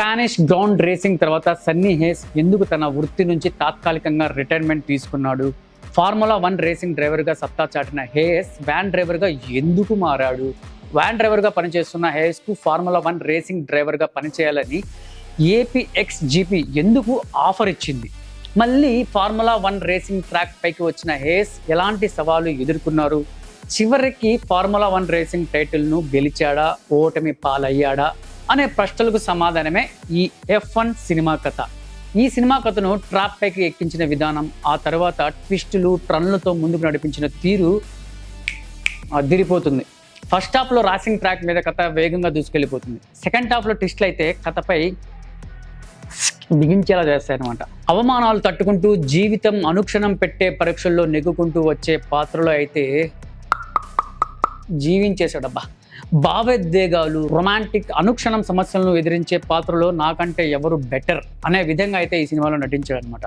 Spanish ground racing తర్వాత సన్నీ హేస్ ఎందుకు తన వృత్తి నుంచి తాత్కాలికంగా రిటైర్మెంట్ తీసుకున్నాడు? ఫార్ములా 1 రేసింగ్ డ్రైవర్గా సత్తా చాటిన హేస్ వ్యాన్ డ్రైవర్గా ఎందుకు మారాడు? వ్యాన్ డ్రైవర్గా పనిచేస్తున్న హేస్కు ఫార్ములా 1 రేసింగ్ డ్రైవర్గా పనిచేయాలని ఏపీఎక్స్జీపీ ఎందుకు ఆఫర్ ఇచ్చింది? మళ్ళీ ఫార్ములా 1 రేసింగ్ ట్రాక్ పైకి వచ్చిన హేస్ ఎలాంటి సవాలు ఎదుర్కొన్నారు? చివరికి ఫార్ములా 1 రేసింగ్ టైటిల్ను గెలిచాడా, ఓటమి పాలయ్యాడా అనే ప్రశ్నలకు సమాధానమే ఈ F1 సినిమా కథ. ఈ సినిమా కథను ట్రాప్ పైకి ఎక్కించిన విధానం, ఆ తర్వాత ట్విస్టులు ట్రన్లతో ముందుకు నడిపించిన తీరు అదిరిపోతుంది. ఫస్ట్ హాఫ్లో రేసింగ్ ట్రాక్ మీద కథ వేగంగా దూసుకెళ్ళిపోతుంది. సెకండ్ హాఫ్లో ట్విస్టులు అయితే కథపై బిగించేలా చేస్తాయన్నమాట. అవమానాలు తట్టుకుంటూ జీవితం అనుక్షణం పెట్టే పరీక్షల్లో నెగ్గుకుంటూ వచ్చే పాత్రలో అయితే జీవించేశాడబ్బా. భావోద్వేగాలు, రొమాంటిక్, అనుక్షణం సమస్యలను ఎదిరించే పాత్రలో నాకంటే ఎవరు బెటర్ అనే విధంగా అయితే ఈ సినిమాలో నటించాడు అనమాట.